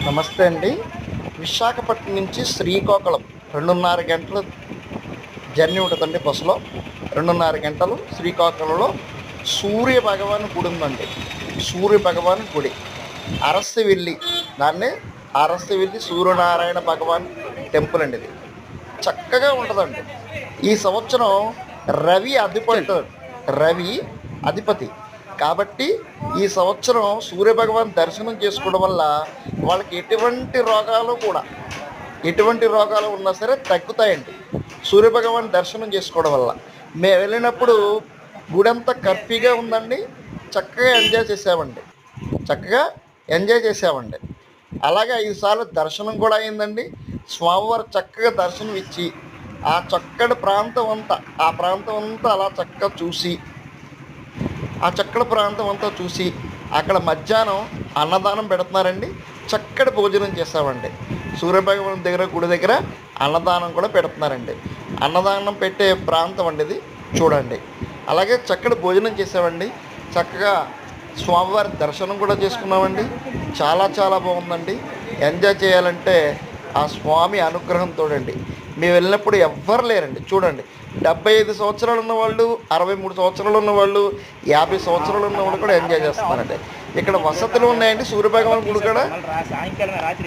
నమస్తే అండి. విశాఖపట్నం నుంచి శ్రీకాకుళం 2:30 గంటల జర్నీ ఉంటుందండి బస్సులో. 2:30 గంటలు శ్రీకాకుళంలో సూర్య భగవాన్ గుడి ఉందండి. సూర్య భగవాన్ గుడి అరసవిల్లి, దాన్ని అరసవిల్లి సూర్యనారాయణ భగవాన్ టెంపుల్ అండి. ఇది చక్కగా ఉంటుందండి. ఈ సంవత్సరం రవి అధిపతి రవి అధిపతి కాబట్టి ఈ సంవత్సరం సూర్యభగవాన్ దర్శనం చేసుకోవడం వల్ల వాళ్ళకి ఎటువంటి రోగాలు ఉన్నా సరే తగ్గుతాయండి. సూర్యభగవాన్ దర్శనం చేసుకోవడం వల్ల మేము వెళ్ళినప్పుడు గుడంతా కర్ఫీగా ఉందండి. చక్కగా ఎంజాయ్ చేసామండి. అలాగే 5 సార్లు దర్శనం కూడా అయిందండి. స్వామివారు చక్కగా దర్శనం ఇచ్చి ఆ చక్కటి ప్రాంతం అంతా అలా చక్కగా చూసి అక్కడ మధ్యాహ్నం అన్నదానం పెడుతున్నారండి. చక్కటి భోజనం చేసామండి. సూర్యభగవాన్ గుడి దగ్గర అన్నదానం కూడా పెడుతున్నారండి. అన్నదానం పెట్టే ప్రాంతం అండి ఇది, చూడండి. అలాగే చక్కటి భోజనం చేసామండి. చక్కగా స్వామివారి దర్శనం కూడా చేసుకున్నామండి. చాలా చాలా బాగుందండి. ఎంజాయ్ చేయాలంటే ఆ స్వామి అనుగ్రహంతో అండి. మేము వెళ్ళినప్పుడు ఎవ్వరు లేరండి. చూడండి, 75 సంవత్సరాలు ఉన్నవాళ్ళు, 63 సంవత్సరాలు ఉన్నవాళ్ళు, 50 సంవత్సరాలు ఉన్నవాళ్ళు కూడా ఎంజాయ్ చేస్తున్నారండి. ఇక్కడ వసతులు ఉన్నాయండి. సూర్యభగవాన్ గుడి కూడా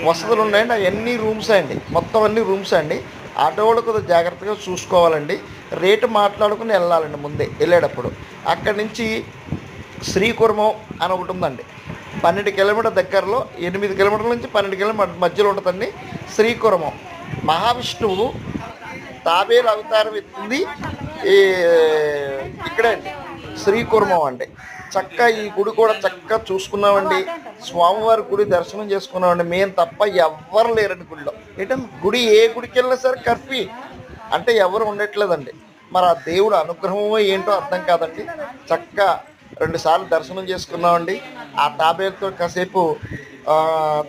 వసతులు ఉన్నాయండి. అవన్నీ రూమ్స్ అండి, మొత్తం అన్ని రూమ్స్ అండి. ఆటో వాళ్ళు కొద్దిగా జాగ్రత్తగా చూసుకోవాలండి. రేటు మాట్లాడుకుని వెళ్ళాలండి ముందే వెళ్ళేటప్పుడు. అక్కడి నుంచి శ్రీకుర్మం అని ఒకటి ఉందండి. 12 కిలోమీటర్ దగ్గరలో, 8 కిలోమీటర్ల నుంచి 12 కిలోమీటర్ మధ్యలో ఉంటుందండి శ్రీకుర్మం. మహావిష్ణువు తాబేలు అవతారం ఎత్తింది ఇక్కడే అండి, శ్రీకుర్మం అండి. చక్కగా ఈ గుడి కూడా చక్కగా చూసుకున్నామండి. స్వామివారి గుడి దర్శనం చేసుకున్నామండి. మేము తప్ప ఎవ్వరు లేరండి గుడిలో. ఏంటంటే ఏ గుడికి వెళ్ళినా సరే కర్ఫీ అంటే ఎవరు ఉండట్లేదండి. మరి ఆ దేవుడు అనుగ్రహమో ఏంటో అర్థం కాదండి. చక్కగా 2 సార్లు దర్శనం చేసుకున్నామండి. ఆ తాబేలతో కాసేపు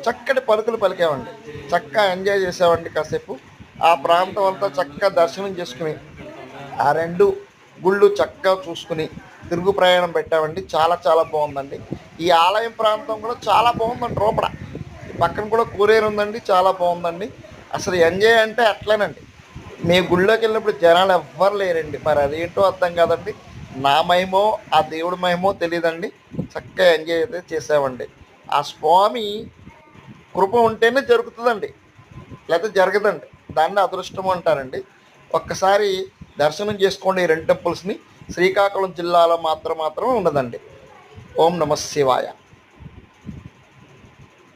చక్కటి పలుకులు పలికామండి. చక్కగా ఎంజాయ్ చేసామండి. కాసేపు ఆ ప్రాంతం అంతా చక్కగా దర్శనం చేసుకుని ఆ 2 గుళ్ళు చక్కగా చూసుకుని తిరుగు ప్రయాణం పెట్టామండి. చాలా చాలా బాగుందండి. ఈ ఆలయం ప్రాంతం కూడా చాలా బాగుందండి. లోపల పక్కన కూడా కూరేరు ఉందండి. చాలా బాగుందండి. అసలు ఎంజాయ్ అంటే అట్లేనండి. మేము గుళ్ళోకి వెళ్ళినప్పుడు జనాలు ఎవ్వరు లేరండి. మరి అదేంటో అర్థం కాదండి. నా మహిమో ఆ దేవుడి మహిమో తెలియదండి. చక్కగా ఎంజాయ్ అయితే చేసామండి. ఆ స్వామి కృప ఉంటేనే జరుగుతుందండి, లేకపోతే జరగదండి. దాన్ని అదృష్టం అంటారండి. ఒక్కసారి దర్శనం చేసుకోండి ఈ 2 టెంపుల్స్ని. శ్రీకాకుళం జిల్లాలో మాత్రమే ఉన్నదండి. ఓం నమః శివాయ.